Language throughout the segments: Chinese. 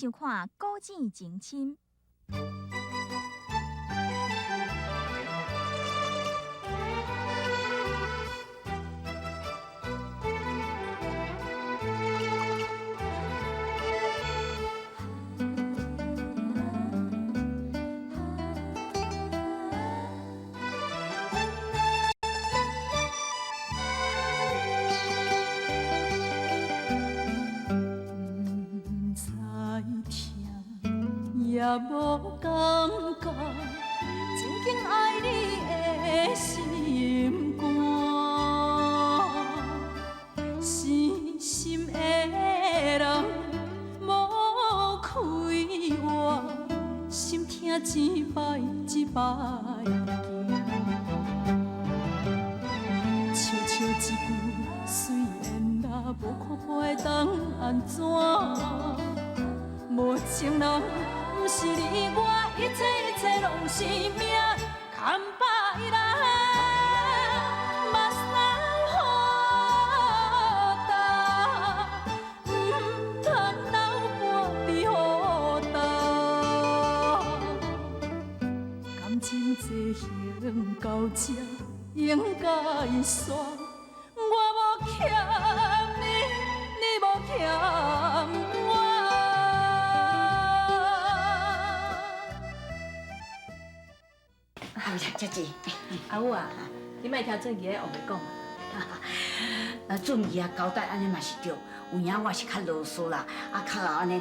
收看古井情深。也无感觉，真紧爱你的心肝，深深的人无开我，心痛一摆一摆行，悄悄一句虽然啦，无看破会当安怎？无情人。不是你我，一切拢是命，牵把伊来，目屎好干，唔通留半边予干。感情这行到这，应该煞，我无欠你，你无欠我。姐姐，阿母啊，你莫听俊义的后面讲啊。俊义啊，交代安尼嘛是对，有影我是较啰嗦啦，啊，较安尼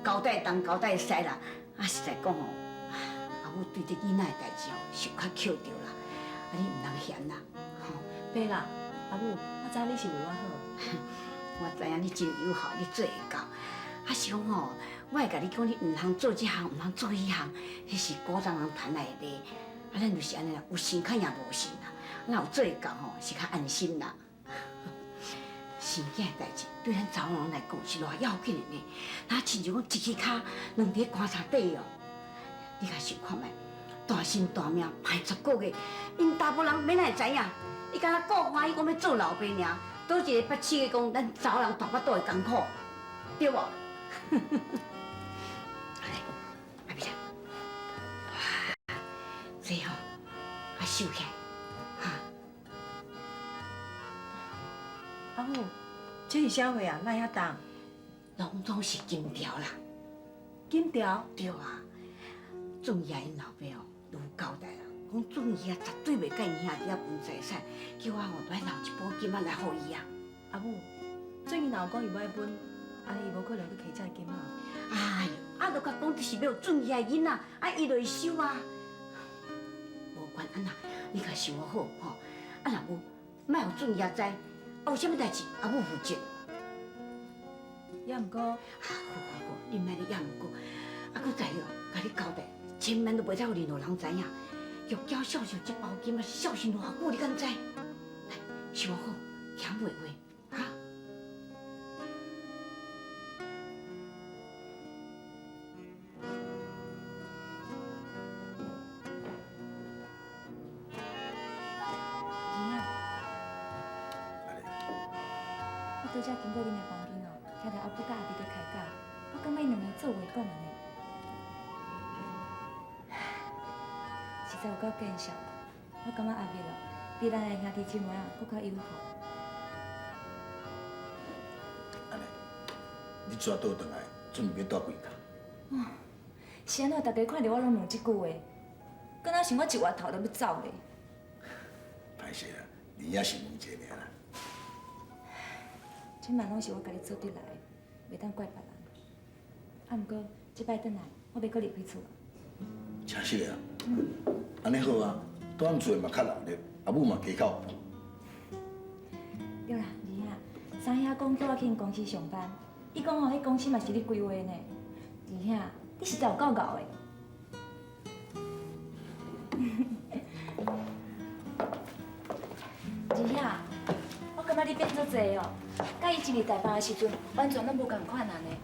交代东交代西啦，啊，实在讲哦，阿母对这囡仔的代志哦，是较扣着啦，啊，你唔通嫌啦，吼。爸啦，阿母，我知你是为我好。我知影你真友好，你做会到。啊是讲吼，我会甲你讲，你唔通做这项，唔通做迄项，迄是古早人传来的话。啊，咱就是安尼啦，有心看也无心啦。咱有做会到吼，是较安心啦。生囝的代志对咱查某人来讲是偌要紧的呢。那亲像讲一支脚两伫棺材底哦，你甲想看觅，大心大命排10个月，因大部人免来知影。伊敢若顾欢喜讲要做老爸尔，倒一个捌试的讲咱查某人大巴肚的艰苦，对无？阿妹啊，这吼，啊收起来，哈。阿母，这是啥货啊？哪遐重？拢是金条啦。金条？对啊，俊义因老爸哦，都有交代啦，讲俊义啊绝对袂甲因兄弟啊分财产，叫我哦来留一宝金啊来互伊啊。阿母，最近若有讲伊要分，安尼伊无可能去摕这金啊。哎，啊，就甲讲这是要俊义的囡仔，啊，伊就会收啊。无管安那，你甲想好吼，啊，若无，莫互俊义知，啊，有啥物代志，阿母负责。也毋过，好，你莫咧也毋过，啊，搁再哦，甲你交代，千万都袂使互任何人知影。玉娇孝顺这包金啊，是孝顺偌久，你敢知？来，想好，听袂话，哈。我拄则经过恁的房间哦，听到阿母甲阿弟在开讲，我感觉因两个做话讲的呢，实在有够见笑。我感觉阿妹哦，比咱的兄弟姐妹啊，搁较友好。安尼，你怎倒转来，准备要倒几工？是安怎？大家看到我拢问这句话，敢若想我一月头就要走咧。歹势啊，你也是问一个尔啦。这嘛拢是我家己做得来的，袂当怪别人。啊，毋过这摆转来，我要搁离开厝。真实啊，安尼好啊，蹛厝嘛较热闹，阿母嘛加靠。对啦，儿啊，三兄讲叫我去因公司上班，伊讲吼，迄公司嘛是你规划呢。儿兄，你实在有够敖的。儿兄，我感觉你变做济哦，甲伊一日台北的时阵，完全拢无共款安尼。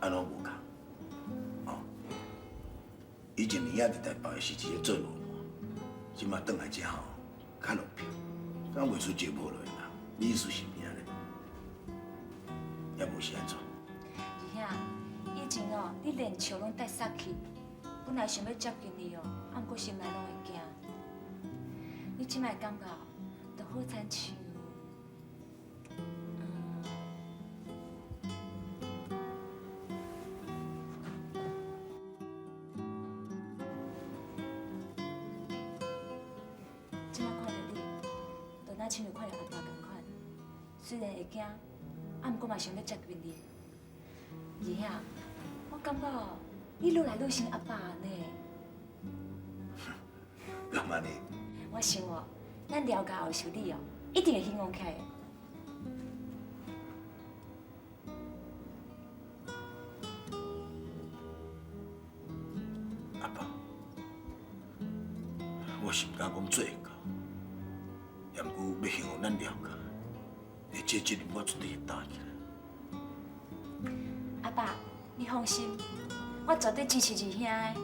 安怎无共？哦，以前你仔伫台北是一个做老婆，即马转来遮吼，较落魄，敢袂出节目落啦？你意思是咩咧？也无是安怎？兄，以前哦，你连笑拢带杀气，本来想要接近你哦，啊，毋过心内拢会惊。你即摆感觉，就好亲像，即摆看到你，就若亲像看到阿爸同款，虽然会惊，啊，毋过嘛想要接近你。二兄，我感觉你愈来愈像阿爸呢。干嘛呢？我想哦，咱了解后修你哦，一定会兴旺起来的。阿爸，我是毋敢讲做会到，也毋过要希望咱了解，会这责任我绝对会担起来。阿爸，你放心，我绝对支持二兄的。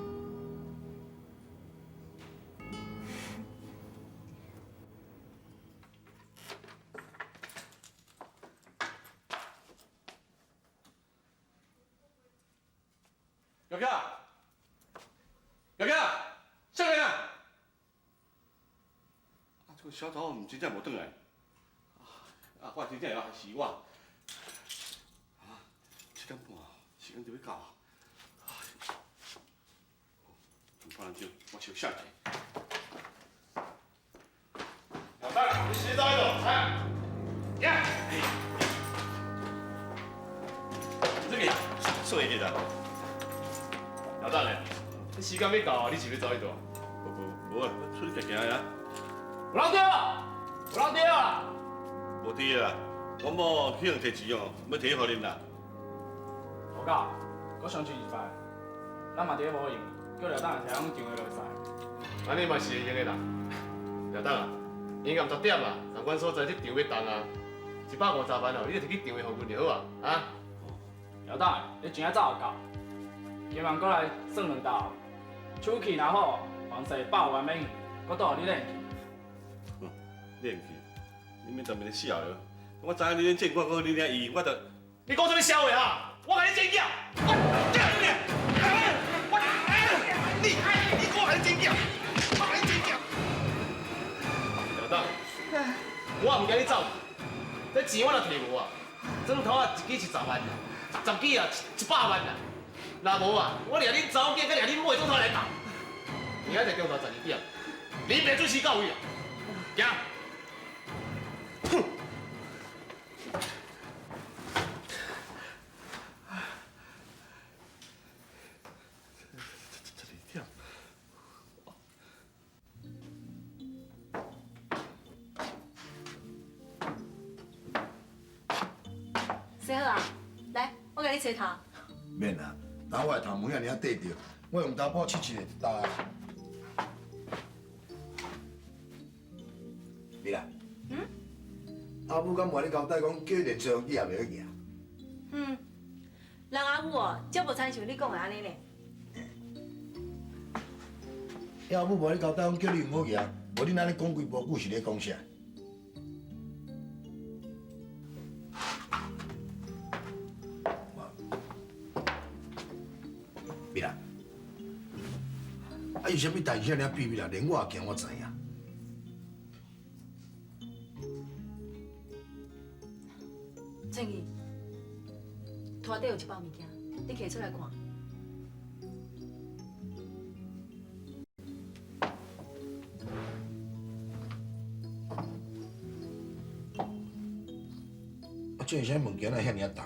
玉姐，玉姐，啥人啊？啊，这个小偷唔真正无转来。啊，我真正要害死我。啊，7点半，时间就要到啊。半钟，我先下去。老大，你洗澡去咯，来，呀！这个做会记啦。老大呢？你时间要到，你是要走去倒？无啊，出去行行呀。有人对啊！有人对啊！无对啦，我某去用摕钱哦，要摕去互恁啦。无搞，我上去2摆，咱嘛伫咧无用，叫廖董摕咱场的落使。安尼嘛是会用的啦。廖董啊，营业10点啊，同阮所在这场要动啊，150万哦，你就摕去场的互阮就好啊，啊？廖董，你钱仔早就到，今晚过来算2道，手气若好，房税100万免，我倒互你练去。练去，你免当面咧笑哟。我知影你咧见我，我你遐意，我就你讲什么笑话啊？我甲你尖叫，我叫你，你给我甲你尖叫，我甲你尖叫。廖董，我唔惊你走，这钱我若摕无啊，砖头啊一支是10万，10支啊100万啦。若无啊，我掠恁查某囝，甲掠恁妹总头来斗。明仔日中昼12点，你别准时到位啊！行。哼！12点。洗好啊，来，我给你吹头。免啦，等我的头毛遐尔缀着，我用刀破切就得啊。你啦？阿母敢话你交代讲，叫你连车机也袂去举。人阿母哦，足无亲像你讲的安尼呢。阿母无你交代讲，叫你唔好举，无你安尼讲规部句是咧讲啥？别啦，有啥物代志遐尔秘密啦？连我也惊我知影。正义，拖底有一包物件，你摕出来看。这是啥物件啊？遐尔重？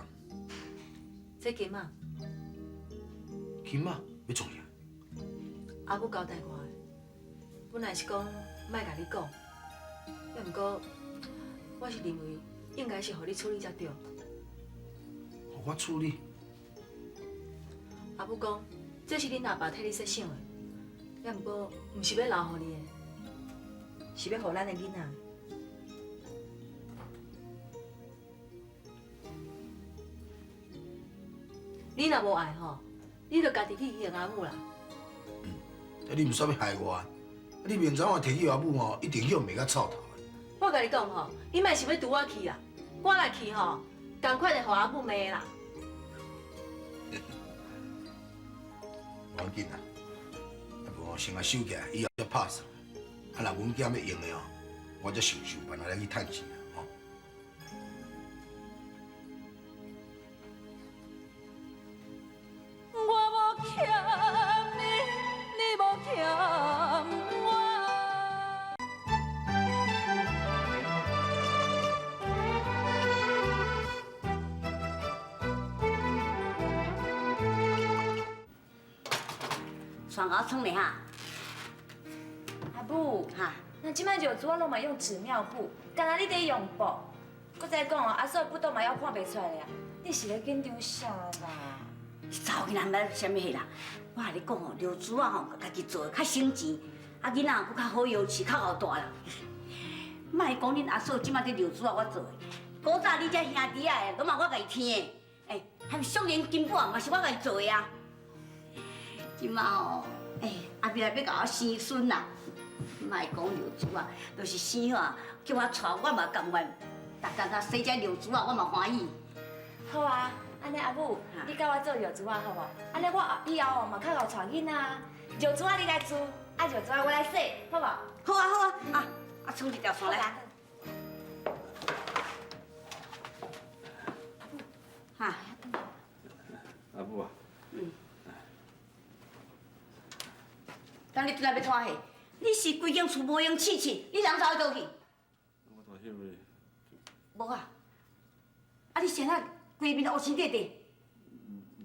这金啊，金啊？要创啥？阿母交代我的，本来是讲莫甲你讲，要毋过我是认为应该是互你处理才对。互我处理？阿母讲，这是恁阿爸替你设想的，要毋过毋是要留互你的，是要互咱的囡仔。你若无爱吼，你就家己去认阿母啦。你毋煞要害我？你明知我摕去阿母吼，一定用袂甲臭头的。我甲你讲吼，你莫想要拄我去啦，我若去吼，同款会互阿母骂啦。要紧啦，要不先来收起来，以后再拍算。啊，若文件要用的哦，我再想办法来去趁钱哦。我无欠你，你无欠我。双熬冲的哈，阿母，哈，那即摆尿珠啊拢嘛用纸尿布，干那你得用布。搁再讲哦，阿嫂不都嘛还看袂出来咧，你是咧紧张啥啦？查某囡仔毋捌啥物迄啦。我甲你讲哦，尿珠啊吼，家己做较省钱，啊囡仔佫较好养饲，较后大啦。莫讲恁阿嫂即摆这尿珠啊，我做的。古早你这兄弟啊，拢嘛我家己添的。哎，含少年金宝嘛是我家己做的啊。即摆哦，哎，后壁来要甲我生孙啦。莫讲尿珠啊，就是生啊，叫我带我嘛甘愿。逐工甲洗这尿珠啊，我嘛欢喜。好啊，安尼阿母，你教我做尿珠啊好无？安尼我以后哦嘛较好带囡仔。尿珠啊你来煮，啊尿珠啊我来洗，好无？好啊好啊，啊冲一条线来。哈，阿母啊，当你转来要拖去，你是规间厝无用饲饲，你人走倒去？我大休咧。无啊，啊你现在规面都乌青地地。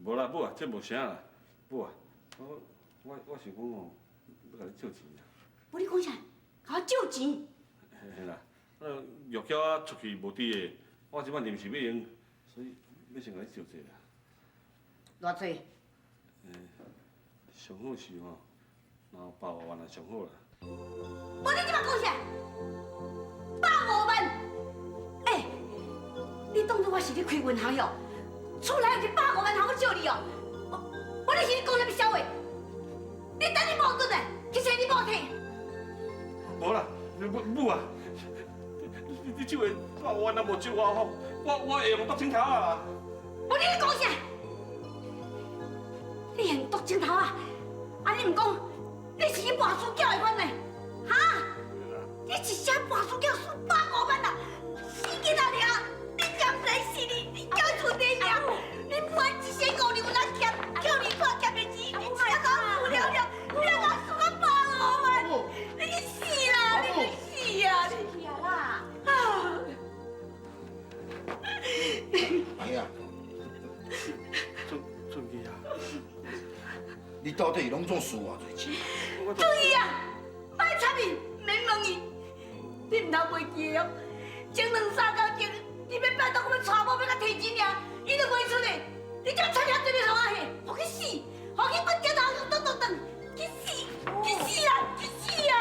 无啦，母啊，这无啥啦，母啊，我想讲哦，要甲你借钱啊。无你讲啥？甲我借钱？嘿啦，玉桥啊出去无滴的，我即摆临时要用，所以要先甲你借者啦。偌济？上好是吼，然后100万啊上好啦。无你即摆讲啥？150万？哎，你当作我是咧开银行哟？厝内有一150万，通我借你哦？我你是咧讲啥物笑话？你等你某转来，去找你某摕。无啦，母啊，你这个100万啊无借我吼，我会用剁枕头啊。无你咧讲啥？你用剁枕头啊？啊你毋讲，你是去跋输缴的款呢？哈？你一声跋输缴输150万啊！死囡仔尔，你甘知死你叫伊厝底尔，你判一生5年有人欠，叫你拖欠的钱，你只讲输了了，你还讲输到150万，你去死啦！你去死啊！你去啊啦！哎呀，准去啊！你到底拢总输偌济钱？注意啊！莫插伊，免问伊。你唔通袂记哦，前2、3工前，你要拜托我要娶某要甲提钱尔，伊都袂出的。你这差点对你从哪去？互去死！互去滚掉头等，去死！去死啊！去死啊！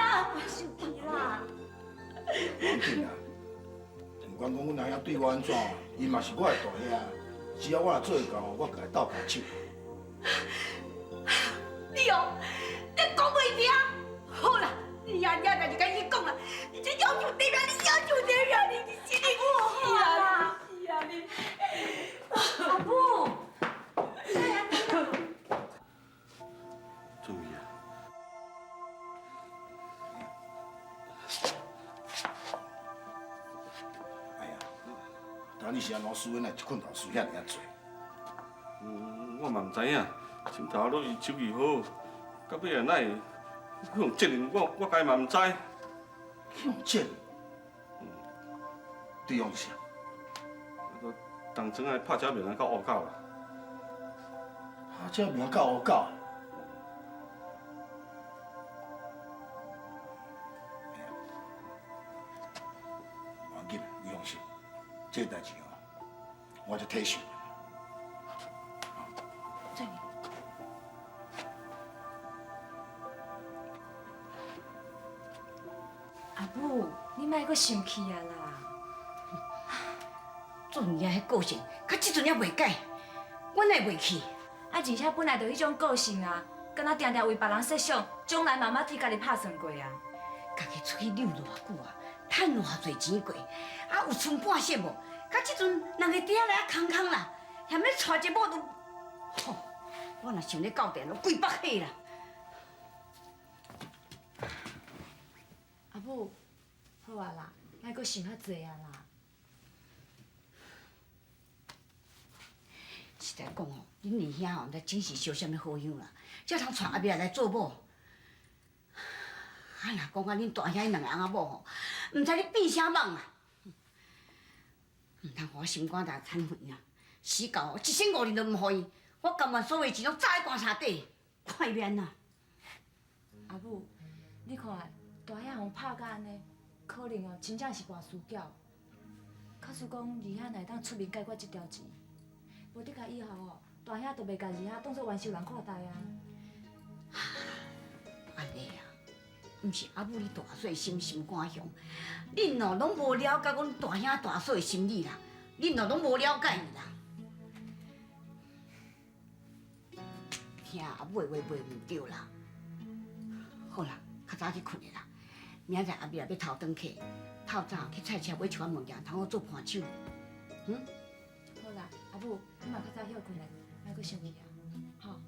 生气啦！要紧啦，不管讲阮阿兄对我安怎，伊嘛是我的大兄，只要我若做会到，我甲伊斗下手。你哦，你讲袂听？好啦，你阿娘就甲伊讲啦，你这要求对面，你要求对面，你心里死啊！死啊你！阿母，准去啊！哎呀，当你是安怎输的，那一困头输遐尔多？我嘛唔知影，前头都伊手艺好，到尾啊奈用责任，我家嘛唔知。用剑？对用啥？当阵啊拍车面啊到乌狗啦。啊，这名到乌狗。无要紧，你放心，这代志哦，我就体恤。这里。阿母，你莫阁生气啊啦！准爷迄个性，到即阵还袂改，阮会袂气。啊，而且本来就迄种个性啊，敢若定定为别人设想，将来妈妈替家己拍算过啊。家己出去溜偌久啊，趁偌侪钱过，啊有剩半些无？到即阵人个底下来啊空空啦，嫌要娶一某都，吼，我若想咧到电，就规北火啦。阿母，好啊啦，莫阁想遐济啊啦。实在讲哦，恁二兄哦，才真是烧啥物好样啦，才通带阿伯来做某。啊，若讲啊，恁大兄伊两个翁仔某吼，毋知你变啥梦啊！毋通互我心肝大惨昏啊！死狗，我一身5年都毋互伊，我甘愿所有钱拢砸喺棺材底，快免啊！阿母，你看，大兄互拍甲安尼，可能哦，真正是跋输囝。假使讲二兄若会当出面解决这条钱，无得甲以后哦，大兄就袂甲二兄当作冤仇人看待啊。安尼啊，毋是阿母你大岁心肝雄，恁哦拢无了解阮大兄大嫂的心理啦，恁哦拢无了解伊啦。听阿母的话袂毋对啦。好啦，较早去困的啦，明仔载阿妹也要头转去，透早去菜市买一寡物件，通好做盘手。好啦，阿母，你嘛较早休困咧，莫阁生气啊，吼。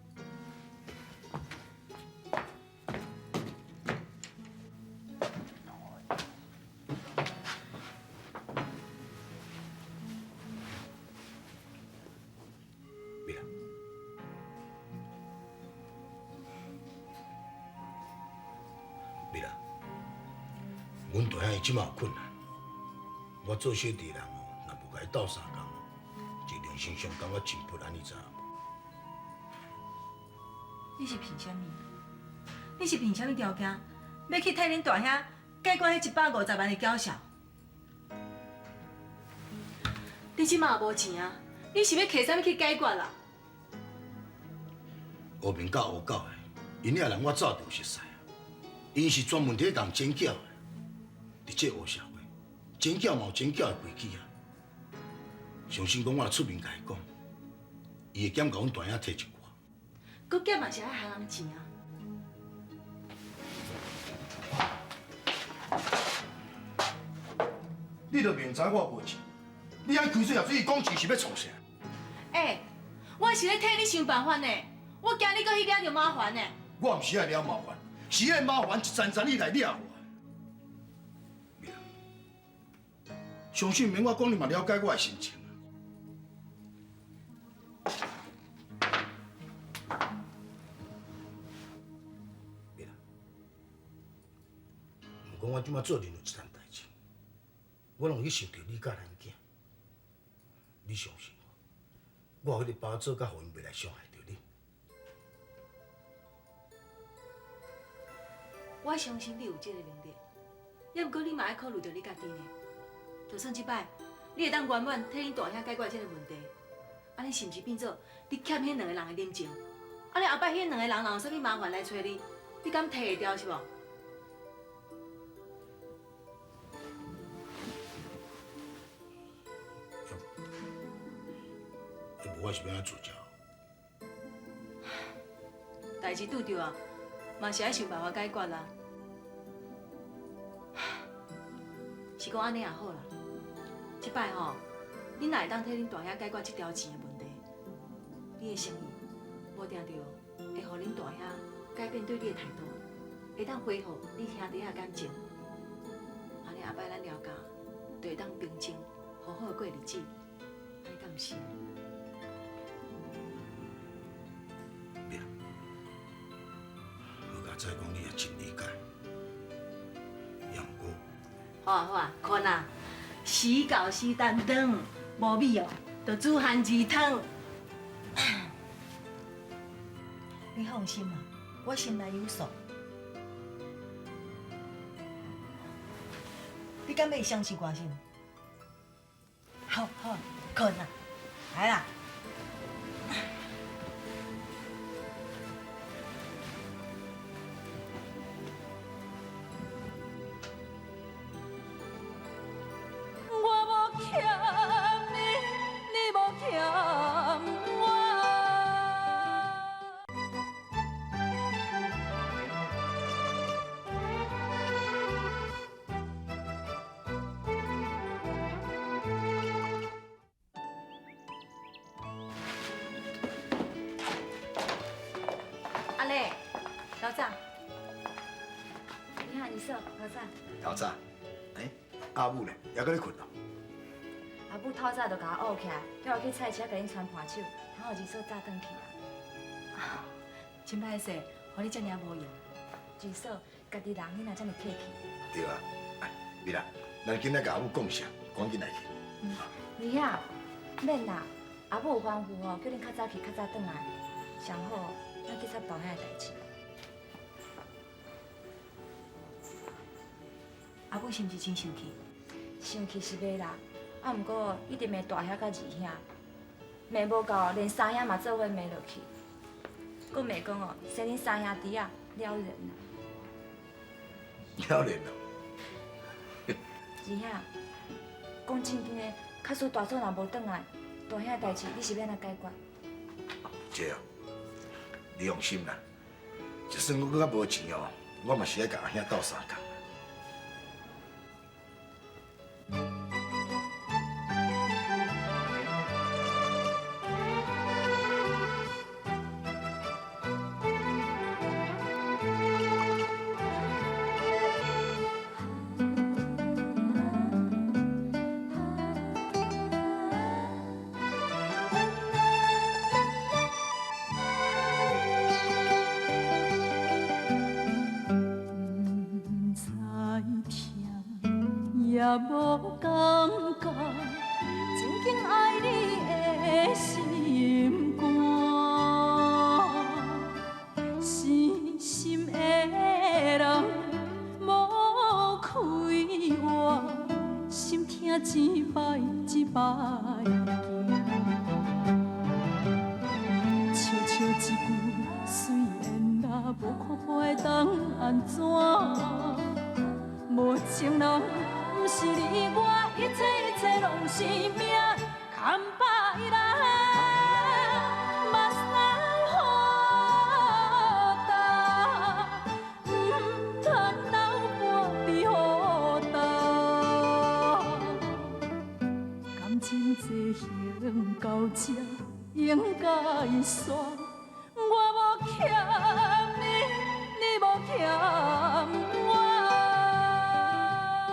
阮大兄伊即马有困难，我做小弟人哦，若无甲伊斗相共，一人生上感觉真不安，你知影无？你是凭啥物？你是凭啥物条件要去替恁大兄解决迄150万的缴销？你即马也无钱啊！你是要摕啥物去解决啦？乌面甲乌狗的，因遐人我早就有熟识啊。因是专门伫共剪脚的，伫这乌社会，剪脚嘛有剪脚的规矩啊。相信讲我若出面甲伊讲，伊会减甲阮大兄摕一寡。佮减嘛是爱还人钱啊！你著明知我无钱，你安开水也水讲钱是要创啥？我是咧替你想办法呢，我惊你搁去惹着麻烦呢。我毋是爱了麻烦，是爱麻烦一层层你来惹我。妹仔，相信免我讲，你嘛了解我的心情啊。妹仔，毋过我即马做任何一件代志，我拢去想着你甲咱囝。你相信我，我有迄个把做，甲互因袂来伤害着你。我相信你有这个能力，也毋过你嘛爱考虑到你家己呢。就算即摆你会当圆满替恁大兄解决这个问题，安尼是毋是变做你欠迄两个人的人情？安尼后摆迄两个人若有啥物麻烦来找你，你敢摕会掉是无？要无我是要安怎做才好？代志拄着啊，嘛是爱想办法解决啦。是讲安尼也好啦。即摆吼，你若会当替恁大兄解决这条钱的问题，你的诚意无定着会互恁大兄改变对你的态度，会当恢复你兄弟仔感情。安尼后摆咱了解，就会当平静好好过日子，安尼敢毋是？妹仔，好佳哉讲你也真理解，也毋过。好啊好啊，困啊！死狗死蛋汤，无米哦，就煮番薯汤。你放心啊，我心内有数。你敢要相信我先？好好，困啊，来啦。我无欠你，你无欠我。老早，你好，二嫂，老早。老早，阿母呢？还搁咧困咯？阿母透早就甲我学起来，叫我去菜市仔甲恁传盘手，然后二嫂早转去啊。真歹势，互你遮尔无用。二嫂，家己人你若遮尔客气。对啊，米啦，咱今仔甲阿母讲啥，赶紧来去。二兄，免啦，阿母有吩咐哦，叫恁较早去，较早转来，上好咱去插大兄的代志。阿母是毋是真生气？生气是要啦，啊，毋过一直骂大兄甲二兄，骂无够，连三兄嘛做伙骂落去。佫骂讲哦，生恁三兄弟啊了人啦。了然咯。二兄，讲正经的，假使大嫂若无转来，大兄的代志你是要安怎解决？姐哦，你放心啦，就算我搁较无钱哦，我嘛是爱甲阿兄斗相共。也无感觉，真紧爱你的心肝，死心的人无开活，心痛一摆一摆惊，笑笑一句，虽然若无看破当安怎，无情人。不是你，我一切拢是命，牵把伊来，目屎好干，唔通留半边好干。感情这行到这，应该煞，我无欠你，你无欠。